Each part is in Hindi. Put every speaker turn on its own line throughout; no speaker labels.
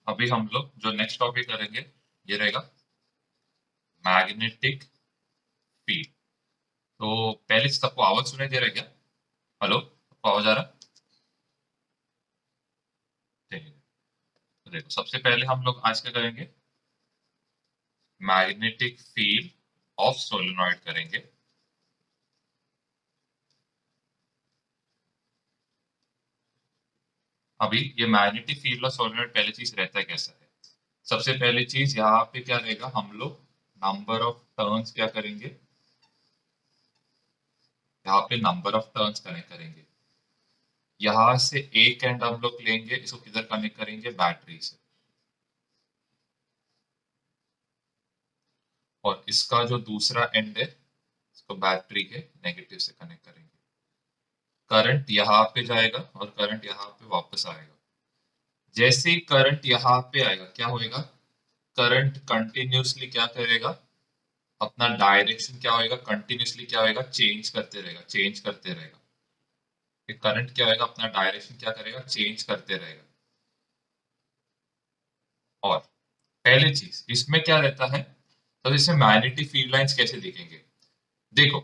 अभी हम लोग जो नेक्स्ट टॉपिक करेंगे ये रहेगा मैग्नेटिक फील्ड। तो पहले सबको आवाज सुनाई दे रहा है क्या? हेलो, सबको आवाज आ रहा है? ठीक है। तो देखो, सबसे पहले हम लोग आज क्या करेंगे, मैग्नेटिक फील्ड ऑफ सोलेनॉइड करेंगे। अभी ये मैग्नेटिक फील्ड ऑफ सोलेनॉइड पहली चीज रहता है कैसा है। सबसे पहली चीज यहाँ पे क्या रहेगा, हम लोग नंबर ऑफ टर्न्स क्या करेंगे, यहाँ पे नंबर ऑफ टर्न्स कनेक्ट करेंगे। यहाँ से एक एंड हम लोग लेंगे, इसको किधर कनेक्ट करेंगे, बैटरी से। और इसका जो दूसरा एंड है, इसको बैटरी के नेगेटिव से कनेक्ट करेंगे। करंट यहाँ पे जाएगा और करंट यहाँ पे वापस आएगा। जैसे ही करंट यहाँ पे आएगा क्या होएगा, करंट कंटिन्यूसली क्या करेगा, अपना डायरेक्शन क्या होएगा, कंटिन्यूसली क्या होएगा, चेंज करते रहेगा, चेंज करते रहेगा। करंट क्या होएगा, अपना डायरेक्शन क्या करेगा, चेंज करते रहेगा। और पहली चीज इसमें क्या रहता है, तो इसमें मैग्नेटिक फील्ड लाइंस कैसे दिखेंगे। देखो,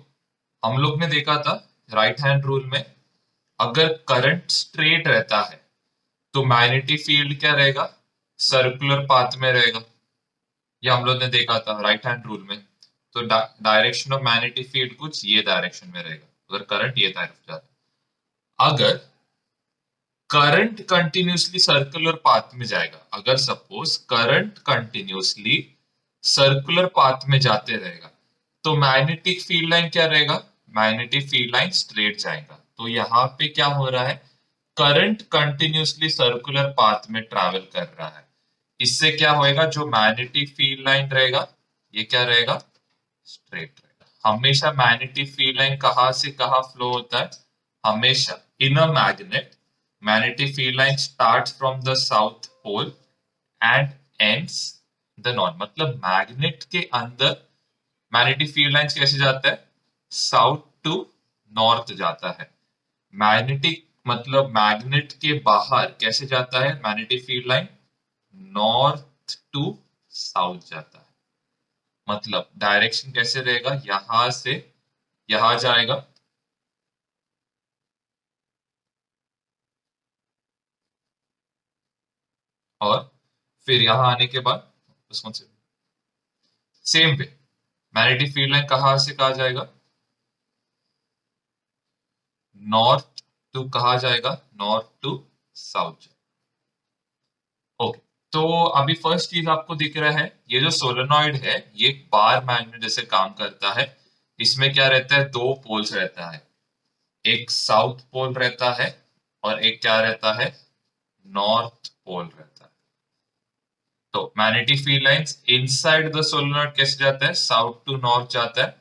हम लोग ने देखा था राइट हैंड रूल में, अगर करंट स्ट्रेट रहता है तो मैग्नेटिक फील्ड क्या रहेगा, सर्कुलर पाथ में रहेगा। ये हम लोग ने देखा था राइट हैंड रूल में। तो डायरेक्शन ऑफ मैग्नेटिक फील्ड कुछ ये डायरेक्शन में रहेगा, अगर करंट ये तरफ जाता है। अगर करंट कंटिन्यूसली सर्कुलर पाथ में जाएगा, अगर suppose current continuously circular path में जाते रहेगा, तो मैग्नेटिक फील्ड लाइन क्या रहेगा, मैग्नेटिक फील्ड लाइन स्ट्रेट जाएगा। तो यहाँ पे क्या हो रहा है, करंट कंटिन्यूसली सर्कुलर पाथ में ट्रैवल कर रहा है। इससे क्या होएगा, जो मैग्नेटिक फील्ड लाइन रहेगा ये क्या रहेगा, स्ट्रेट रहेगा। हमेशा मैग्नेटिक फील्ड लाइन कहाँ से कहाँ फ्लो होता है, हमेशा in a magnet magnetic field line starts from the south pole and ends the north। मतलब मैग्नेट के अंदर मैग्नेटिक फील्ड लाइन कैसे जाता है, साउथ टू नॉर्थ जाता है। मैग्नेटिक मतलब मैग्नेट के बाहर कैसे जाता है magnetic field line, north to south जाता है। मतलब डायरेक्शन कैसे रहेगा, यहां से यहां जाएगा, और फिर यहां आने के बाद उसको same way magnetic field line कहां से कहा जाएगा, नॉर्थ टू कहा जाएगा, नॉर्थ टू साउथ। ओके, तो अभी फर्स्ट चीज आपको दिख रहा है, ये जो सोलेनॉइड है ये बार मैग्नेट जैसे काम करता है। इसमें क्या रहता है, दो पोल्स रहता है, एक साउथ पोल रहता है और एक क्या रहता है, नॉर्थ पोल रहता है। तो magnetic field lines inside the solenoid कैसे जाता है, साउथ टू नॉर्थ जाता है।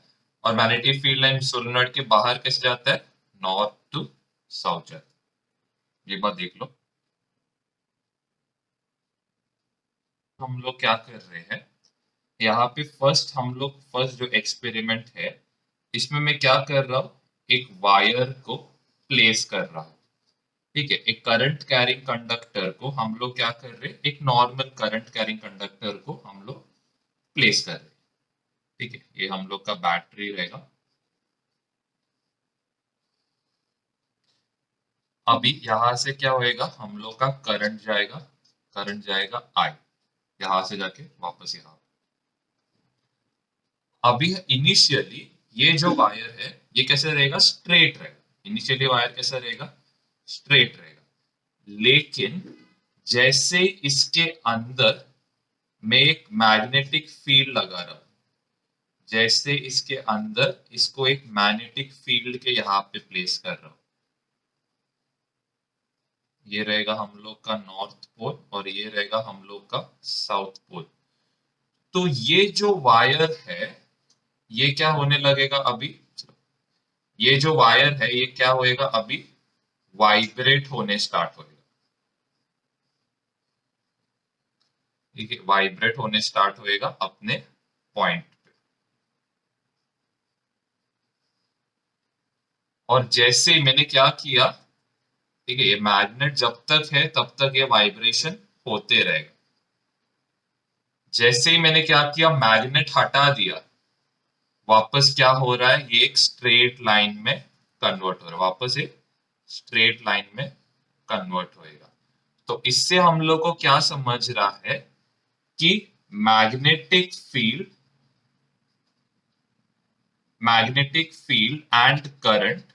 और मैग्नेटिक फील्ड लाइन सोलेनॉइड के बाहर कैसे जाता है, नॉर्थ टू साउथ जाता है। ये बात देख लो। हम लोग क्या कर रहे हैं, यहाँ पे फर्स्ट हम लोग फर्स्ट जो एक्सपेरिमेंट है इसमें मैं क्या कर रहा हूँ, एक वायर को प्लेस कर रहा हूँ। ठीक है, एक करंट कैरिंग कंडक्टर को हम लोग क्या कर रहे हैं, एक नॉर्मल करंट कैरिंग कंडक्टर को हम लोग प्लेस कर रहे हैं। ठीक है, ये हम लोग का बैटरी रहेगा। अभी यहां से क्या होएगा, हम लोग का करंट जाएगा, करंट जाएगा आई, यहां से जाके वापस यहाँ। अभी इनिशियली ये जो वायर है ये कैसे रहेगा, स्ट्रेट रहेगा। इनिशियली वायर कैसा रहेगा, स्ट्रेट रहेगा। लेकिन जैसे इसके अंदर मैं एक मैग्नेटिक फील्ड लगा रहा हूं, जैसे इसके अंदर इसको एक मैग्नेटिक फील्ड के यहाँ पे प्लेस कर रहा हूं, ये रहेगा हम लोग का नॉर्थ पोल और ये रहेगा हम लोग का साउथ पोल। तो ये जो वायर है ये क्या होने लगेगा अभी, ये जो वायर है ये क्या होएगा अभी, वाइब्रेट होने स्टार्ट होएगा। ठीक है, वाइब्रेट होने स्टार्ट होएगा अपने पॉइंट पे। और जैसे मैंने क्या किया, ठीक है, ये मैग्नेट जब तक है तब तक ये वाइब्रेशन होते रहेगा। जैसे ही मैंने क्या किया, मैग्नेट हटा दिया, वापस क्या हो रहा है, ये एक स्ट्रेट लाइन में कन्वर्ट हो रहा है, वापस एक स्ट्रेट लाइन में कन्वर्ट होएगा। तो इससे हम लोग को क्या समझ रहा है कि मैग्नेटिक फील्ड एंड करंट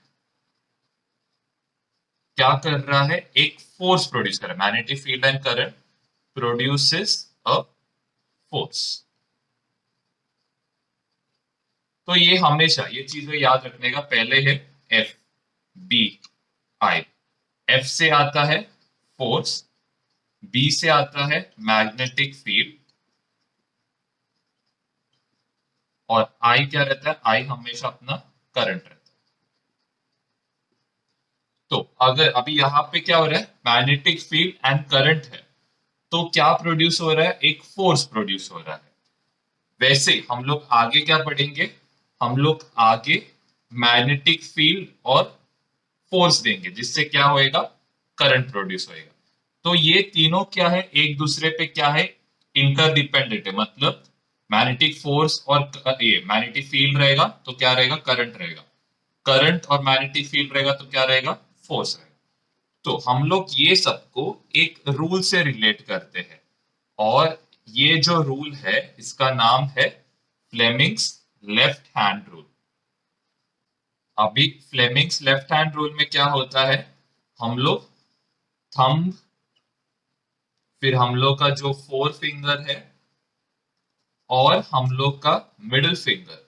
क्या कर रहा है, एक फोर्स प्रोड्यूस कर रहा है। Magnetic field and current produces a force. तो ये हमेशा ये चीजें याद रखने का, पहले है एफ बी आई। एफ से आता है फोर्स, बी से आता है मैग्नेटिक फील्ड, और आई क्या रहता है, आई हमेशा अपना करंट रहता है। तो अगर अभी यहां पे क्या हो रहा है, मैग्नेटिक फील्ड एंड करंट है, तो क्या प्रोड्यूस हो रहा है, एक फोर्स प्रोड्यूस हो रहा है। वैसे हम लोग आगे क्या पढ़ेंगे, हम लोग आगे मैग्नेटिक फील्ड और फोर्स देंगे, जिससे क्या होएगा, करंट प्रोड्यूस होएगा। तो ये तीनों क्या है, एक दूसरे पे क्या है, इंटरडिपेंडेंट है। मतलब मैग्नेटिक फोर्स और ये मैग्नेटिक फील्ड रहेगा तो क्या रहेगा, करंट रहेगा। करंट और मैग्नेटिक फील्ड रहेगा तो क्या रहेगा, फोर्स रहेगा। तो हम लोग ये सबको एक रूल से रिलेट करते हैं, और ये जो रूल है इसका नाम है फ्लेमिंग्स लेफ्ट हैंड रूल। अभी फ्लेमिंग्स लेफ्ट हैंड रूल में क्या होता है, हम लोग थंब, फिर हम लोग का जो फोर फिंगर है, और हम लोग का मिडिल फिंगर,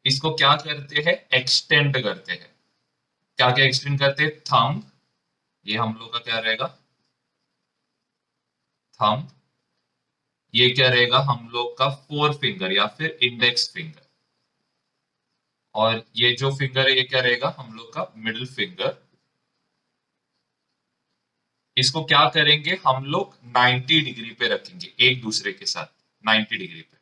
इसको क्या करते हैं, एक्सटेंड करते हैं। क्या क्या एक्सटेंड करते हैं, थंब, ये हम लोग का क्या रहेगा, थंब। ये क्या रहेगा, हम लोग का फोर फिंगर या फिर इंडेक्स फिंगर। और ये जो फिंगर है ये क्या रहेगा, हम लोग का मिडिल फिंगर। इसको क्या करेंगे, हम लोग 90 डिग्री पे रखेंगे एक दूसरे के साथ, 90 डिग्री पे।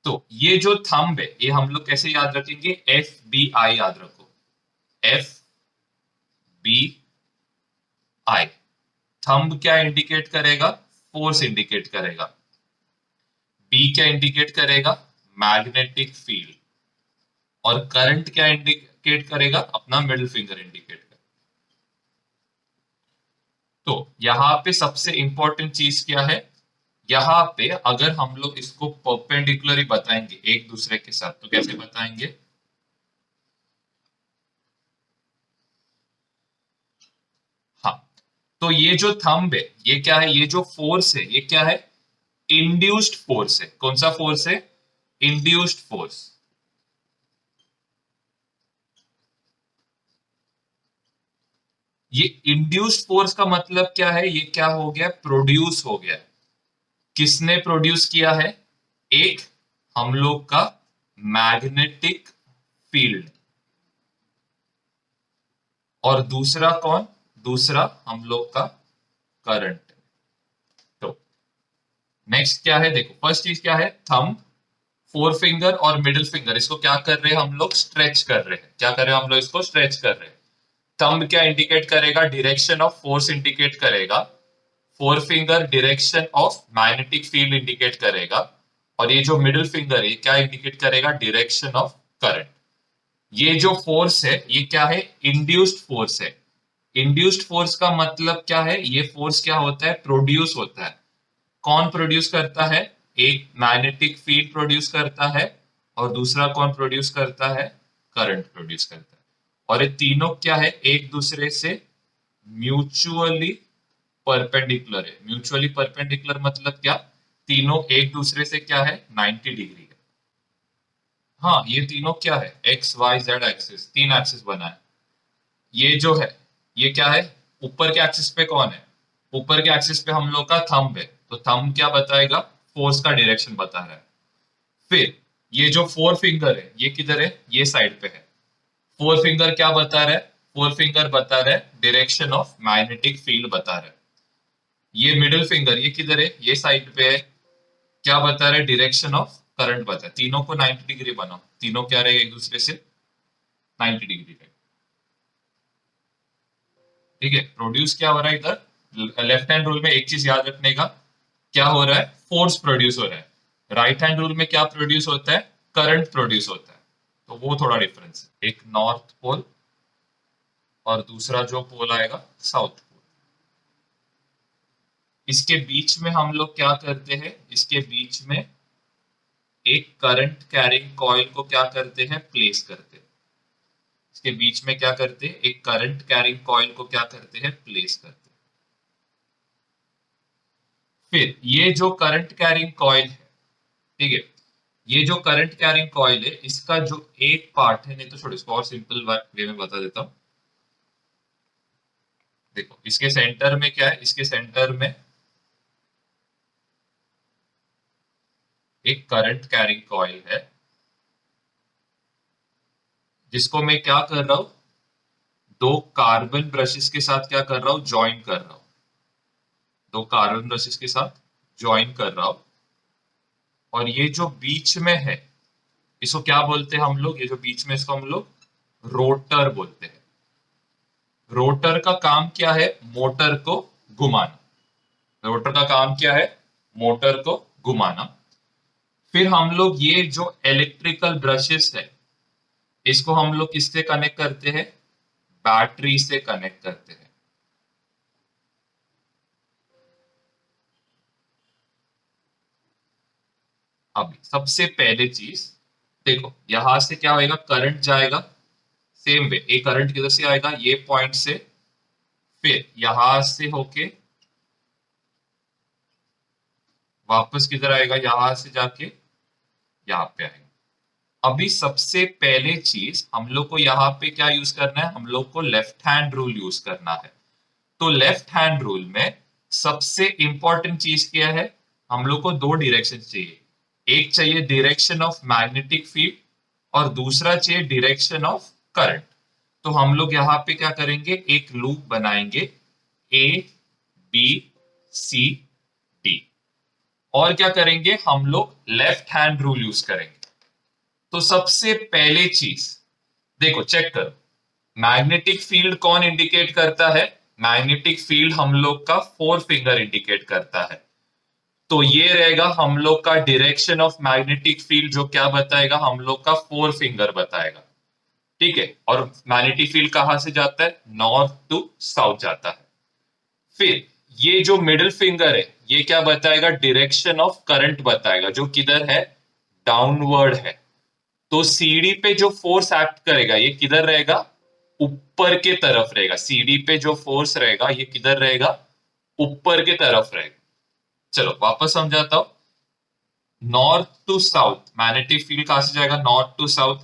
तो ये जो थंब है ये हम लोग कैसे याद रखेंगे, एफ बी आई याद रखो, एफ बी आई। थंब क्या इंडिकेट करेगा, फोर्स इंडिकेट करेगा। बी क्या इंडिकेट करेगा, मैग्नेटिक फील्ड। और करंट क्या इंडिकेट करेगा, अपना मिडिल फिंगर इंडिकेट करेगा। तो यहां पे सबसे इंपॉर्टेंट चीज क्या है, यहां पे अगर हम लोग इसको परपेंडिकुलरली बताएंगे एक दूसरे के साथ, तो कैसे बताएंगे, हाँ। तो ये जो थंब है ये क्या है, ये जो फोर्स है ये क्या है, इंड्यूस्ड फोर्स है। कौन सा फोर्स है, इंड्यूस्ड फोर्स। ये इंड्यूस्ड फोर्स का मतलब क्या है, ये क्या हो गया, प्रोड्यूस हो गया। किसने प्रोड्यूस किया है, एक हम लोग का मैग्नेटिक फील्ड, और दूसरा कौन, दूसरा हम लोग का करंट। तो नेक्स्ट क्या है, देखो फर्स्ट चीज क्या है, थंब, फोर फिंगर और मिडिल फिंगर, इसको क्या कर रहे हैं हम लोग, स्ट्रेच कर रहे हैं। क्या कर रहे हैं हम लोग, इसको स्ट्रेच कर रहे हैं। थंब क्या इंडिकेट करेगा, डायरेक्शन ऑफ फोर्स इंडिकेट करेगा। Four finger direction of magnetic field indicate करेगा। और ये जो मिडिल फिंगर है क्या इंडिकेट करेगा, डायरेक्शन ऑफ करंट। ये जो फोर्स है ये क्या है, इंड्यूस्ड फोर्स है। इंड्यूस्ड फोर्स का मतलब क्या है, ये फोर्स क्या होता है, प्रोड्यूस होता है। कौन प्रोड्यूस करता है, एक मैग्नेटिक फील्ड प्रोड्यूस करता है, और दूसरा कौन प्रोड्यूस करता है, करंट प्रोड्यूस करता है। और ये तीनों क्या है, एक दूसरे से म्यूचुअली परपेंडिकुलर है। म्यूचुअली परपेंडिकुलर मतलब क्या, तीनों एक दूसरे से क्या है, 90 डिग्री है। हाँ ये तीनों क्या है, एक्स वाई जेड एक्सिस, तीन एक्सिस बना है। ये जो है ये क्या है, ऊपर के एक्सिस पे कौन है, ऊपर के एक्सिस पे हम लोग का थंब है। तो थंब क्या बताएगा, फोर्स का डायरेक्शन बता रहा है। फिर ये जो फोर फिंगर है ये किधर है, ये साइड पे है। फोर फिंगर क्या बता रहा है, फोर फिंगर बता रहा है डायरेक्शन ऑफ मैग्नेटिक फील्ड बता रहा है। ये मिडिल फिंगर ये किधर है, ये साइड पे है, क्या बता रहा है, डायरेक्शन ऑफ करंट बता है। तीनों को 90 डिग्री बनाओ, तीनों क्या रहेगा, एक दूसरे से 90 डिग्री रहेगा। ठीक है, प्रोड्यूस क्या हो रहा है इधर, लेफ्ट हैंड रूल में एक चीज याद रखने का, क्या हो रहा है, फोर्स प्रोड्यूस हो रहा है। राइट हैंड रूल में क्या प्रोड्यूस होता है, करंट प्रोड्यूस होता है। तो वो थोड़ा डिफरेंस है, एक नॉर्थ पोल और दूसरा जो पोल आएगा साउथ पोल। इसके बीच में हम लोग क्या करते हैं, इसके बीच में एक करंट कैरिंग कॉइल को क्या करते हैं, प्लेस करते हैं। इसके बीच में क्या करते हैं, एक करंट कैरिंग कॉइल को क्या करते हैं, प्लेस करते हैं। फिर ये जो करंट कैरिंग कॉइल है, ठीक है, ये जो करंट कैरिंग कॉइल है, इसका जो एक पार्ट है, नहीं तो छोड़ो इसको और सिंपल वे में बता देता हूं। देखो इसके सेंटर में क्या है, इसके सेंटर में एक करंट कैरिंग कॉइल है, जिसको मैं क्या कर रहा हूं, दो कार्बन ब्रशेस के साथ क्या कर रहा हूं, ज्वाइन कर रहा हूं। दो कार्बन ब्रशेस के साथ ज्वाइन कर रहा हूं। और ये जो बीच में है, इसको क्या बोलते हैं हम लोग, ये जो बीच में, इसको हम लोग रोटर बोलते हैं। रोटर का काम क्या है, मोटर को घुमाना। रोटर का काम क्या है, मोटर को घुमाना। फिर हम लोग ये जो इलेक्ट्रिकल ब्रशेस है, इसको हम लोग किससे कनेक्ट करते हैं, बैटरी से कनेक्ट करते हैं। अभी सबसे पहले चीज देखो, यहां से क्या होएगा, करंट जाएगा, सेम वे एक करंट किधर से आएगा, ये पॉइंट से, फिर यहां से होके वापस किधर आएगा, यहां से जाके यहाँ पे आएगा। अभी सबसे पहले चीज हम लोग को यहाँ पे क्या यूज करना है, हम लोग को लेफ्ट हैंड रूल यूज करना है। तो लेफ्ट हैंड रूल में सबसे इंपॉर्टेंट चीज क्या है, हम लोग को दो डायरेक्शन चाहिए। एक चाहिए डायरेक्शन ऑफ मैग्नेटिक फील्ड और दूसरा चाहिए डायरेक्शन ऑफ करंट। तो हम लोग यहाँ पे क्या करेंगे, एक लूप बनाएंगे, ए बी सी डी। और क्या करेंगे, हम लोग लेफ्ट हैंड रूल यूज करेंगे। तो सबसे पहले चीज देखो, चेक करो, मैग्नेटिक फील्ड कौन इंडिकेट करता है, मैग्नेटिक फील्ड हम लोग का फोर फिंगर इंडिकेट करता है। तो ये रहेगा हम लोग का डायरेक्शन ऑफ मैग्नेटिक फील्ड, जो क्या बताएगा, हम लोग का फोर फिंगर बताएगा। ठीक है, और मैग्नेटिक फील्ड कहां से जाता है, नॉर्थ टू साउथ जाता है। फिर ये जो मिडिल फिंगर है, ये क्या बताएगा, डायरेक्शन ऑफ करंट बताएगा, जो किधर है, डाउनवर्ड है। तो सीडी पे जो फोर्स एक्ट करेगा, ये किधर रहेगा, ऊपर के तरफ रहेगा। सीडी पे जो फोर्स रहेगा, ये किधर रहेगा, ऊपर के तरफ रहेगा। चलो वापस समझाता हूं। North to south magnetic field कहां से जाएगा, नॉर्थ टू साउथ।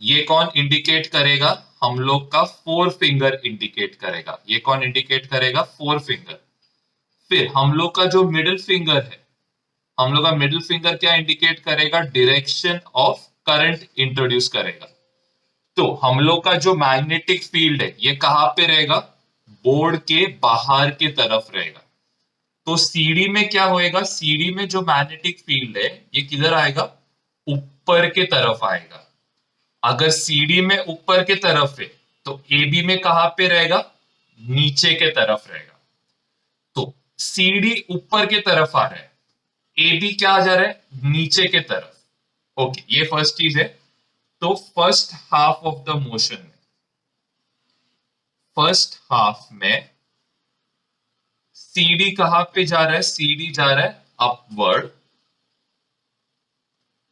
ये कौन इंडिकेट करेगा, हम लोग का फोर फिंगर इंडिकेट करेगा। ये कौन इंडिकेट करेगा, फोर फिंगर। फिर हम लोग का जो मिडिल फिंगर है, हम लोग का मिडिल फिंगर क्या इंडिकेट करेगा, डायरेक्शन ऑफ करंट इंट्रोड्यूस करेगा। तो हम लोग का जो मैग्नेटिक फील्ड है, ये कहां पे रहेगा, बोर्ड के बाहर की तरफ रहेगा। तो सीडी में क्या होएगा, सीडी में जो मैग्नेटिक फील्ड है, ये किधर आएगा, ऊपर के तरफ आएगा। अगर सीडी में ऊपर के तरफ है, तो एबी में कहां पे रहेगा, नीचे के तरफ रहेगा। तो सीडी ऊपर के तरफ आ रहा है, एबी क्या जा रहा है, नीचे के तरफ। ओके, ये फर्स्ट चीज है। तो first half of the motion में, फर्स्ट हाफ में सीडी कहां पे जा रहा है, सीडी जा रहा है अपवर्ड,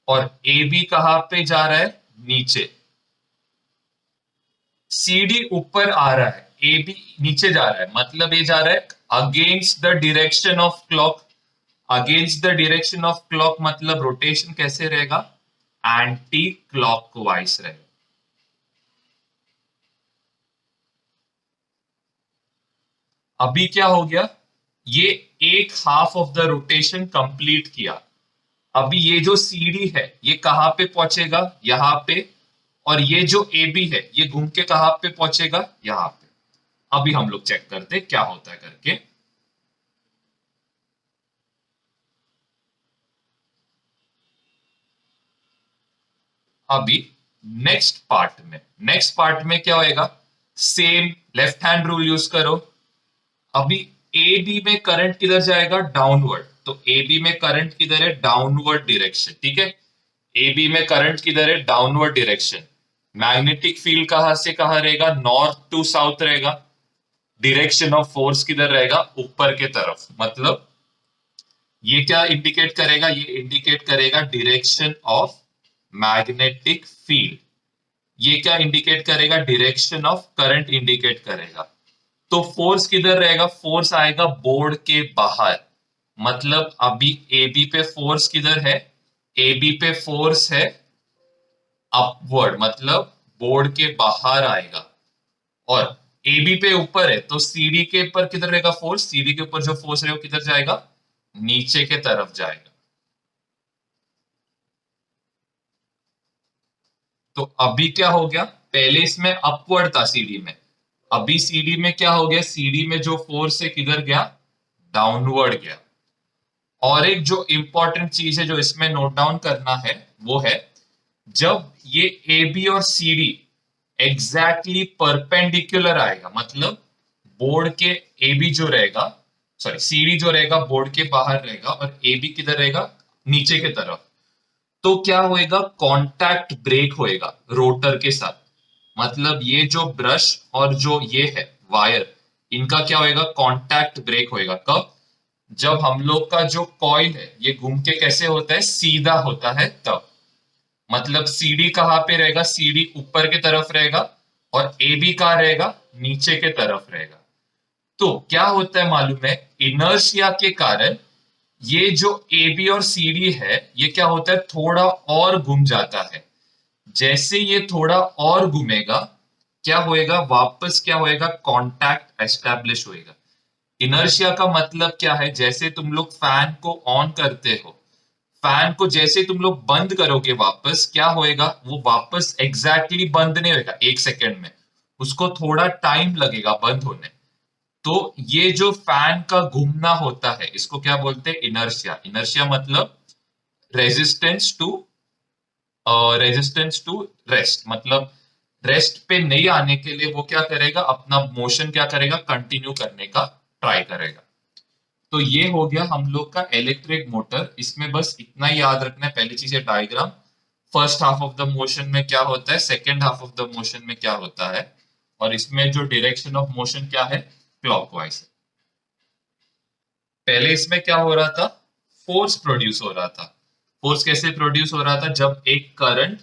और ए बी कहां पे जा रहा है, नीचे। सीडी ऊपर आ रहा है, ए बी नीचे जा रहा है, मतलब ये जा रहा है against the direction of clock. Against the direction of clock मतलब रोटेशन कैसे रहेगा, एंटी क्लॉकवाइज रहेगा। अभी क्या हो गया, ये एक half of the rotation complete किया। अभी ये जो सीडी है, ये कहां पे पहुंचेगा, यहां पे। और ये जो ए बी है, ये घूम के कहां पे पहुंचेगा, यहां पे। अभी हम लोग चेक करते क्या होता है करके। अभी नेक्स्ट पार्ट में क्या होएगा, same left hand rule use करो। अभी ए बी में करंट किधर जाएगा, डाउनवर्ड। तो ए बी में करंट किधर है, डाउनवर्ड डायरेक्शन, ठीक है। ए बी में करंट किधर है, डाउनवर्ड डायरेक्शन। मैग्नेटिक फील्ड कहां से कहां रहेगा, नॉर्थ टू साउथ रहेगा। डायरेक्शन ऑफ फोर्स किधर रहेगा, ऊपर के तरफ। मतलब ये क्या इंडिकेट करेगा, ये इंडिकेट करेगा डायरेक्शन ऑफ मैग्नेटिक फील्ड। ये क्या इंडिकेट करेगा, डायरेक्शन ऑफ करंट इंडिकेट करेगा। तो फोर्स किधर रहेगा, फोर्स आएगा बोर्ड के बाहर। मतलब अभी ए बी पे फोर्स किधर है, ए बी पे फोर्स है अपवर्ड, मतलब बोर्ड के बाहर आएगा। और ए बी पे ऊपर है तो सीडी के ऊपर किधर रहेगा फोर्स, सीडी के ऊपर जो फोर्स है वो किधर जाएगा, नीचे के तरफ जाएगा। तो अभी क्या हो गया, पहले इसमें अपवर्ड था सीडी में, अभी सीडी में क्या हो गया, सीडी में जो फोर्स है किधर गया, डाउनवर्ड गया। और एक जो इंपॉर्टेंट चीज है जो इसमें नोट डाउन करना है वो है, जब ये ए बी और सी डी एग्जैक्टली परपेंडिकुलर आएगा, मतलब बोर्ड के ए बी जो रहेगा, सॉरी सी डी जो रहेगा बोर्ड के बाहर रहेगा और ए बी किधर रहेगा, नीचे के तरफ। तो क्या होएगा, कांटेक्ट ब्रेक होएगा रोटर के साथ। मतलब ये जो ब्रश और जो ये है वायर, इनका क्या होएगा, कांटेक्ट ब्रेक होएगा। कब, जब हम लोग का जो कॉइल है ये घूम के कैसे होता है, सीधा होता है तब। मतलब सीडी कहां पे रहेगा, सीडी ऊपर के तरफ रहेगा और ए बी कहां रहेगा, नीचे के तरफ रहेगा। तो क्या होता है मालूम है, इनर्शिया के कारण ये जो ए बी और सी डी है ये क्या होता है, थोड़ा और घूम जाता है। जैसे ये थोड़ा और घूमेगा क्या होएगा, वापस क्या होएगा, कांटेक्ट एस्टेब्लिश होएगा। इनर्शिया का मतलब क्या है, जैसे तुम लोग फैन को ऑन करते हो, फैन को जैसे तुम लोग बंद करोगे वापस क्या होएगा, वो वापस एग्जैक्टली बंद नहीं होएगा एक सेकेंड में, उसको थोड़ा टाइम लगेगा बंद होने। तो ये जो फैन का घूमना होता है इसको क्या बोलते हैं, इनर्शिया। इनर्शिया मतलब resistance to resistance to rest. मतलब रेस्ट पे नहीं आने के लिए वो क्या करेगा, अपना मोशन क्या करेगा, कंटिन्यू करने का ट्राई करेगा। तो ये हो गया हम लोग का इलेक्ट्रिक मोटर। इसमें बस इतना ही याद रखना है, पहली चीज है diagram, first half of the motion में क्या होता है, second half of the motion में क्या होता है, और इसमें जो डायरेक्शन ऑफ मोशन क्या है, क्लॉकवाइज है। पहले इसमें क्या हो रहा था, फोर्स प्रोड्यूस हो रहा था। फोर्स कैसे प्रोड्यूस हो रहा था, जब एक करंट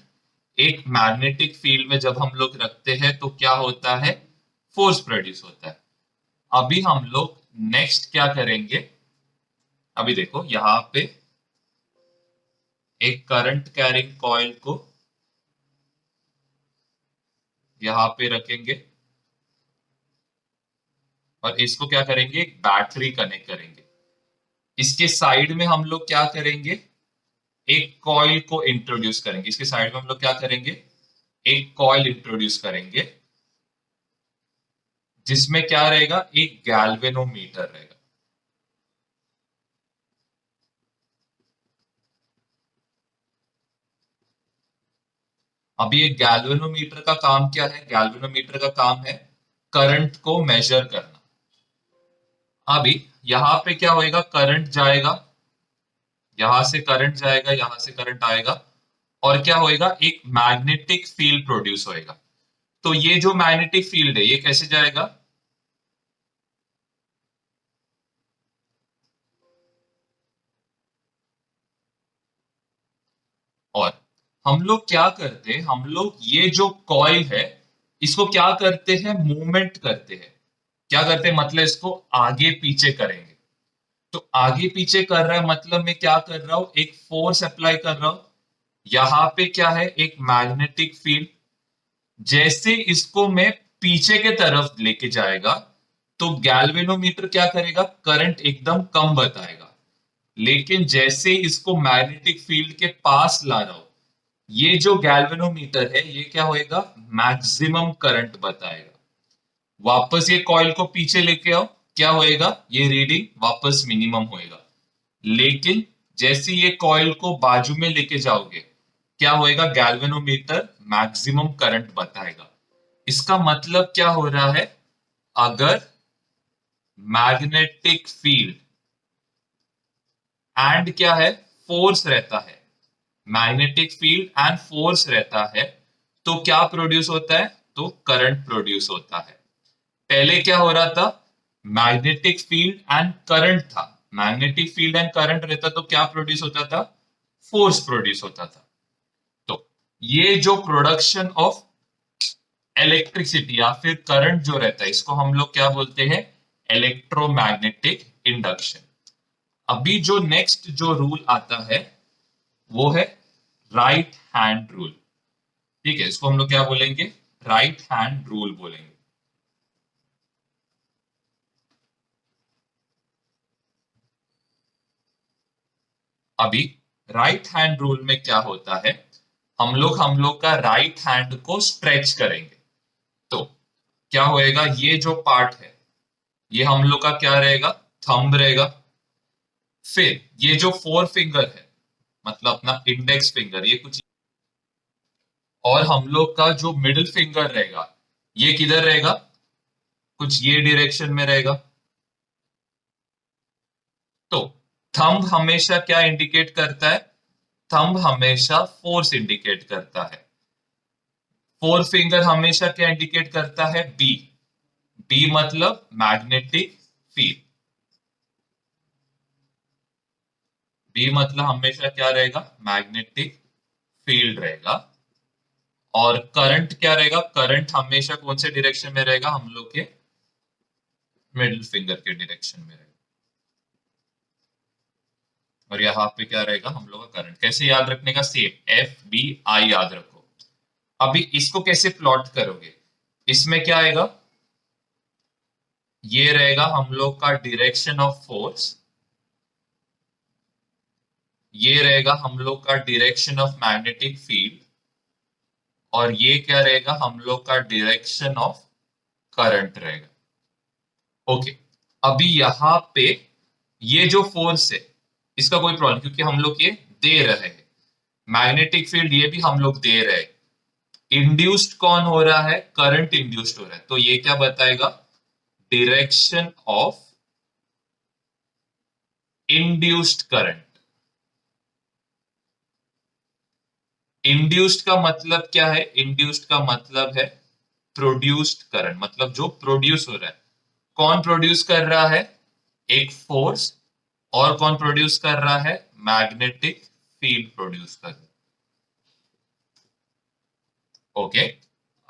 एक मैग्नेटिक फील्ड में जब हम लोग रखते हैं तो क्या होता है, फोर्स प्रोड्यूस होता है। अभी हम लोग नेक्स्ट क्या करेंगे, अभी देखो यहां पे एक करंट कैरिंग कॉइल को यहां पे रखेंगे और इसको क्या करेंगे, एक बैटरी कनेक्ट करेंगे। इसके साइड में हम लोग क्या करेंगे, एक कॉइल को इंट्रोड्यूस करेंगे। इसके साइड में हम लोग क्या करेंगे, एक कॉइल इंट्रोड्यूस करेंगे जिसमें क्या रहेगा, एक गैल्वेनोमीटर रहेगा। अभी एक गैल्वेनोमीटर का काम क्या है, गैल्वेनोमीटर का काम है करंट को मेजर करना। अभी यहां पे क्या होएगा, करंट जाएगा, यहां से करंट जाएगा, यहां से करंट आएगा, और क्या होएगा, एक मैग्नेटिक फील्ड प्रोड्यूस होएगा। तो ये जो मैग्नेटिक फील्ड है ये कैसे जाएगा, और हम लोग क्या करते हैं, हम लोग ये जो कॉइल है इसको क्या करते हैं, मूवमेंट करते हैं। क्या करते हैं, मतलब इसको आगे पीछे करेंगे। तो आगे पीछे कर रहा है मतलब मैं क्या कर रहा हूं, एक फोर्स अप्लाई कर रहा हूं। यहां पे क्या है, एक मैग्नेटिक फील्ड। जैसे इसको मैं पीछे के तरफ लेके जाएगा तो गैल्वेनोमीटर क्या करेगा, करंट एकदम कम बताएगा। लेकिन जैसे इसको मैग्नेटिक फील्ड के पास ला रहा हूं, ये जो गैल्वेनोमीटर है ये क्या होएगा, मैक्सिमम करंट बताएगा। वापस ये कॉइल को पीछे लेके आओ, क्या होएगा, ये रीडिंग वापस मिनिमम होएगा। लेकिन जैसे ये कॉइल को बाजू में लेके जाओगे क्या होएगा, गैल्वेनोमीटर मैक्सिमम करंट बताएगा। इसका मतलब क्या हो रहा है, अगर मैग्नेटिक फील्ड एंड क्या है, फोर्स रहता है, मैग्नेटिक फील्ड एंड फोर्स रहता है, तो क्या प्रोड्यूस होता है, तो करंट प्रोड्यूस होता है। पहले क्या हो रहा था, मैग्नेटिक फील्ड एंड करंट था, मैग्नेटिक फील्ड एंड करंट रहता तो क्या प्रोड्यूस होता था, फोर्स प्रोड्यूस होता था। तो ये जो प्रोडक्शन ऑफ इलेक्ट्रिसिटी या फिर करंट जो रहता है, इसको हम लोग क्या बोलते हैं, इलेक्ट्रोमैग्नेटिक इंडक्शन। अभी जो नेक्स्ट जो रूल आता है वो है राइट हैंड रूल। ठीक है, इसको हम लोग क्या बोलेंगे, राइट हैंड रूल बोलेंगे। अभी राइट हैंड रूल में क्या होता है, हम लोग का राइट हैंड को स्ट्रेच करेंगे, तो क्या होएगा, ये जो पार्ट है ये हम लोग का क्या रहेगा, थंब रहेगा। फिर ये जो फोर फिंगर है, मतलब अपना इंडेक्स फिंगर, ये कुछ, और हम लोग का जो मिडिल फिंगर रहेगा ये किधर रहेगा, कुछ ये डायरेक्शन में रहेगा। तो थंब हमेशा क्या इंडिकेट करता है, थंब हमेशा फोर्स इंडिकेट करता है। फोर फिंगर हमेशा क्या इंडिकेट करता है, बी, बी मतलब मैग्नेटिक फील्ड, बी मतलब हमेशा क्या रहेगा, मैग्नेटिक फील्ड रहेगा। और करंट क्या रहेगा, करंट हमेशा कौन से डायरेक्शन में रहेगा, हम लोग के मिडिल फिंगर के डायरेक्शन में रहेगा। और यहाँ पे क्या रहेगा, हम लोग का करंट। कैसे याद रखने का, सेम एफ बी आई याद रखो। अभी इसको कैसे प्लॉट करोगे, इसमें क्या आएगा, ये रहेगा हम लोग का डायरेक्शन ऑफ फोर्स, ये रहेगा हम लोग का डायरेक्शन ऑफ मैग्नेटिक फील्ड, और ये क्या रहेगा, हम लोग का डायरेक्शन ऑफ करंट रहेगा। ओके, अभी यहां पे ये जो फोर्स है इसका कोई प्रॉब्लम, क्योंकि हम लोग ये दे रहे हैं, मैग्नेटिक फील्ड ये भी हम लोग दे रहे हैं। इंड्यूस्ड कौन हो रहा है, करंट इंड्यूस्ड हो रहा है, तो ये क्या बताएगा, direction of induced current. Induced का मतलब क्या है, इंड्यूस्ड का मतलब है प्रोड्यूस्ड करंट, मतलब जो प्रोड्यूस हो रहा है। कौन प्रोड्यूस कर रहा है, एक फोर्स, और कौन प्रोड्यूस कर रहा है, मैग्नेटिक फील्ड प्रोड्यूस कर रहा है। ओके,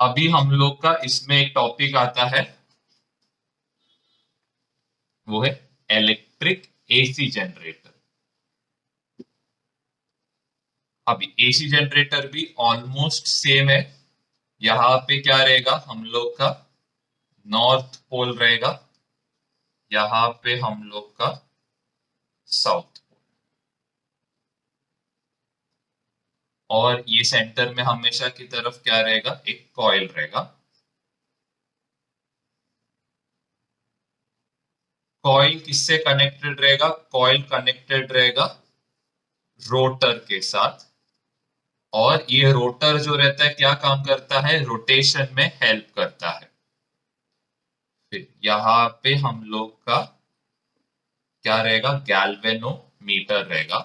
अभी हम लोग का इसमें एक टॉपिक आता है, वो है इलेक्ट्रिक एसी जनरेटर। अभी एसी जनरेटर भी ऑलमोस्ट सेम है। यहाँ पे क्या रहेगा, हम लोग का नॉर्थ पोल रहेगा, यहाँ पे हम लोग का साउथ पोल, और ये सेंटर में हमेशा की तरफ क्या रहेगा, एक कॉइल रहेगा। कॉइल किससे कनेक्टेड रहेगा, कॉइल कनेक्टेड रहेगा रोटर के साथ, और ये रोटर जो रहता है क्या काम करता है, रोटेशन में हेल्प करता है। फिर यहाँ पे हम लोग का क्या रहेगा, गैल्वेनोमीटर रहेगा।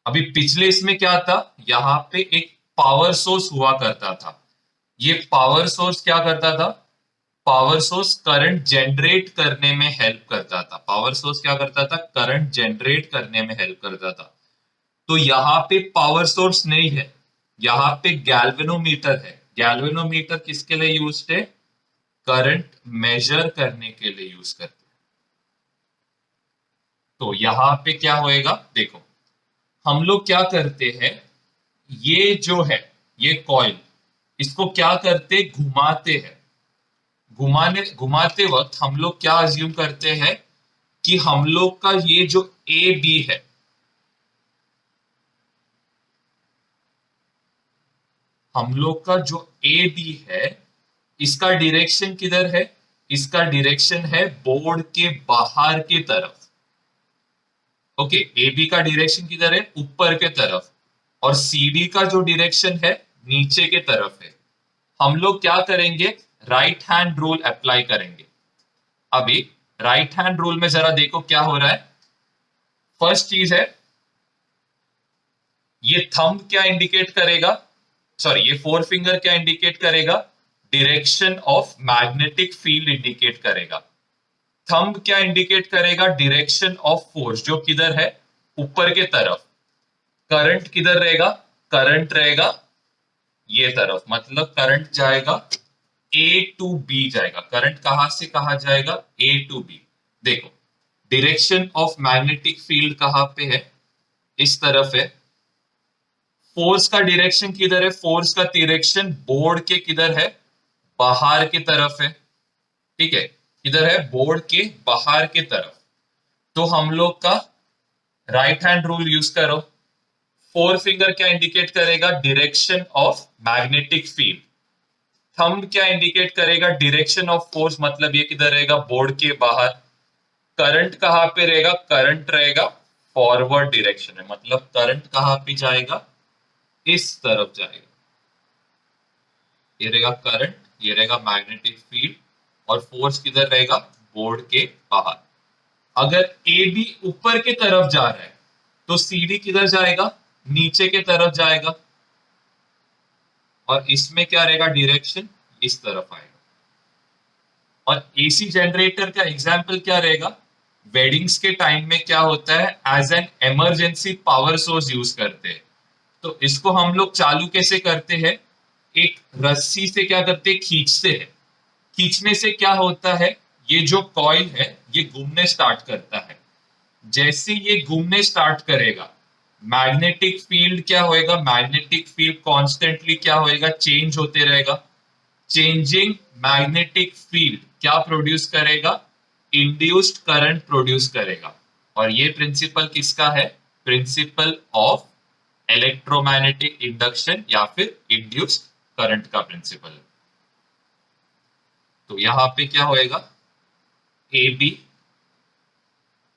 अभी पिछले इसमें क्या था, यहाँ पे एक पावर सोर्स हुआ करता था। ये पावर सोर्स क्या करता था, पावर सोर्स करंट जनरेट करने में हेल्प करता था। पावर सोर्स क्या करता था, करंट जनरेट करने में हेल्प करता था। तो यहाँ पे पावर सोर्स नहीं है, यहाँ पे गैल्वेनोमीटर है। गैल्वेनोमीटर किसके लिए यूज है, करंट मेजर करने के लिए यूज करते हैं। तो यहाँ पे क्या होएगा, देखो हम लोग क्या करते हैं, ये जो है, ये कॉइल, इसको क्या करते, घुमाते हैं। घुमाते वक्त हम लोग क्या अज्यूम करते हैं कि हम लोग का ये जो ए बी है, हम लोग का जो ए बी है, इसका डायरेक्शन किधर है, इसका डायरेक्शन है बोर्ड के बाहर की तरफ। ओके, ए बी का डायरेक्शन किधर है, ऊपर के तरफ, और सी डी का जो डायरेक्शन है नीचे के तरफ है। हम लोग क्या करेंगे, राइट हैंड रूल अप्लाई करेंगे। अभी राइट हैंड रूल में जरा देखो क्या हो रहा है। फर्स्ट चीज है, ये थंब क्या इंडिकेट करेगा, सॉरी ये फोर फिंगर क्या इंडिकेट करेगा, direction of magnetic field indicate करेगा। थंब क्या इंडिकेट करेगा, डायरेक्शन ऑफ फोर्स, जो किधर है, ऊपर के तरफ। करंट किधर रहेगा, करंट रहेगा ये तरफ, मतलब करंट जाएगा ए टू बी जाएगा। करंट कहां से कहां जाएगा, ए टू बी। देखो डायरेक्शन ऑफ मैग्नेटिक फील्ड कहां पे है, इस तरफ है। फोर्स का डायरेक्शन किधर है, फोर्स का डायरेक्शन बोर्ड के किधर है, बाहर की तरफ है। ठीक है, किधर है, बोर्ड के बाहर की तरफ। तो हम लोग का राइट हैंड रूल यूज करो। फोर फिंगर क्या इंडिकेट करेगा, direction of magnetic field. Thumb क्या इंडिकेट करेगा, डायरेक्शन ऑफ फोर्स, मतलब ये किधर रहेगा, बोर्ड के बाहर। करंट कहां पे रहेगा, करंट रहेगा फॉरवर्ड डायरेक्शन है, मतलब करंट कहां पे जाएगा, इस तरफ जाएगा। ये रहेगा करंट, ये रहेगा मैग्नेटिक फील्ड, और फोर्स किधर रहेगा, बोर्ड के बाहर। अगर ए बी ऊपर के तरफ जा रहा है तो सी डी किधर जाएगा, नीचे के तरफ जाएगा। और इसमें क्या रहेगा, डायरेक्शन इस तरफ आएगा। और एसी जनरेटर का एग्जाम्पल क्या रहेगा, वेडिंग्स के टाइम में क्या होता है, as an emergency power source use करते हैं। तो इसको हम लोग चालू कैसे करते हैं, एक रस्सी से क्या करते हैं, खींचते हैं। खींचने से क्या होता है, ये जो कॉइल है ये घूमने स्टार्ट करता है। जैसे ये घूमने स्टार्ट करेगा, मैग्नेटिक फील्ड क्या होएगा, मैग्नेटिक फील्ड कॉन्स्टेंटली क्या होएगा, चेंज होते रहेगा। चेंजिंग मैग्नेटिक फील्ड क्या प्रोड्यूस करेगा, इंड्यूस्ड करंट प्रोड्यूस करेगा। और ये प्रिंसिपल किसका है, प्रिंसिपल ऑफ इलेक्ट्रोमैग्नेटिक इंडक्शन या फिर इंड्यूस्ड करंट का प्रिंसिपल है। तो यहां पे क्या होएगा, ए बी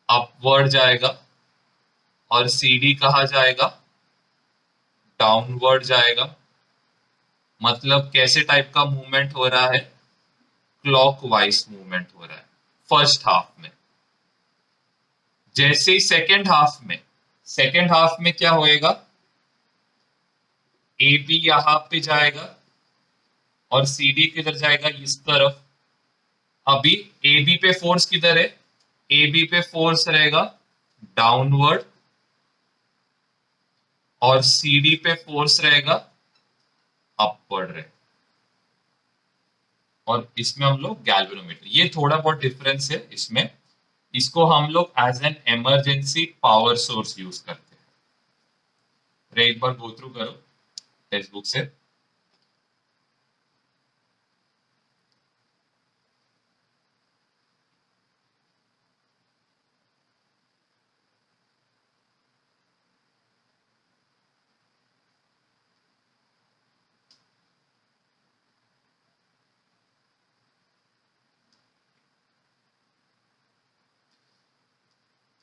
अपवर्ड जाएगा और सी डी कहा जाएगा, डाउनवर्ड जाएगा। मतलब कैसे टाइप का मूवमेंट हो रहा है, क्लॉकवाइज मूवमेंट हो रहा है फर्स्ट हाफ में। जैसे ही सेकेंड हाफ में क्या होएगा, ए बी यहां पे जाएगा और सी डी किधर जाएगा, इस तरफ। अभी ए बी पे फोर्स किधर है, ए बी पे फोर्स रहेगा डाउनवर्ड, और सी डी पे फोर्स रहेगा अपवर्ड रहे। और इसमें हम लोग गैल्वेनोमीटर, ये थोड़ा बहुत डिफरेंस है इसमें, इसको हम लोग as an emergency power source use करते हैं। अरे एक बार गो थ्रू करो टेक्स्ट बुक से।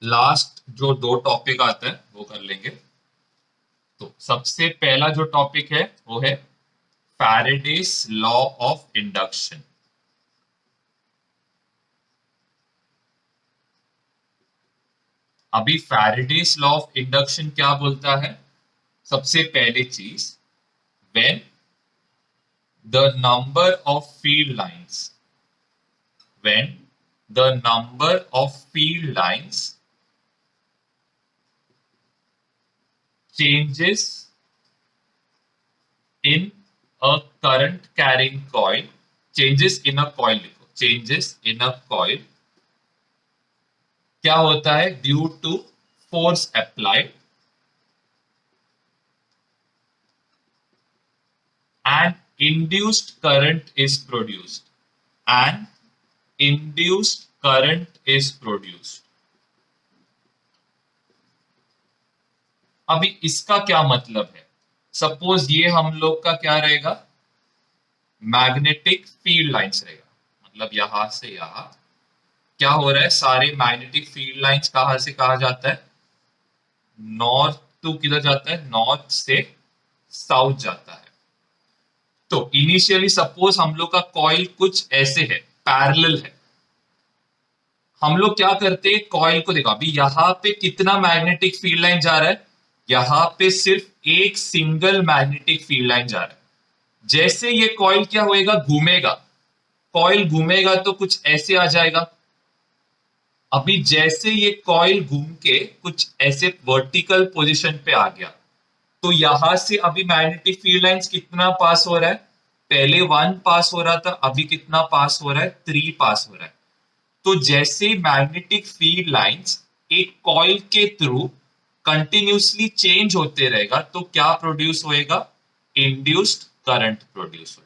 लास्ट जो दो टॉपिक आता है वो कर लेंगे। तो सबसे पहला जो टॉपिक है वो है फैराडेस लॉ ऑफ इंडक्शन। अभी फैराडेस लॉ ऑफ इंडक्शन क्या बोलता है, सबसे पहली चीज, when the number of field lines, when the number of field lines changes in a current carrying coil, changes in a coil लिखो, changes in a coil, क्या होता है, due to force applied and induced current is produced, and induced current is produced। अभी इसका क्या मतलब है, सपोज ये हम लोग का क्या रहेगा, मैग्नेटिक फील्ड लाइंस रहेगा, मतलब यहां से यहां क्या हो रहा है, सारे मैग्नेटिक फील्ड लाइंस कहां से कहा जाता है, नॉर्थ टू किधर जाता है, नॉर्थ से साउथ जाता है। तो इनिशियली सपोज हम लोग का कॉइल कुछ ऐसे है, पैरेलल है। हम लोग क्या करते हैं, कॉइल को देखो, अभी यहाँ पे कितना मैग्नेटिक फील्ड लाइन जा रहा है, यहाँ पे सिर्फ एक सिंगल मैग्नेटिक फील्ड लाइन जा रहा है। जैसे ये कॉइल क्या होएगा, घूमेगा, कॉइल घूमेगा तो कुछ ऐसे आ जाएगा। अभी जैसे ये कॉइल घूम के कुछ ऐसे वर्टिकल पोजीशन पे आ गया, तो यहां से अभी मैग्नेटिक फील्ड लाइंस कितना पास हो रहा है, पहले 1 पास हो रहा था, अभी कितना पास हो रहा है, 3 पास हो रहा है। तो जैसे मैग्नेटिक फील्ड लाइंस एक कॉइल के थ्रू कंटिन्यूसली चेंज होते रहेगा, तो क्या प्रोड्यूस होएगा, इंड्यूस्ड करंट प्रोड्यूस होएगा।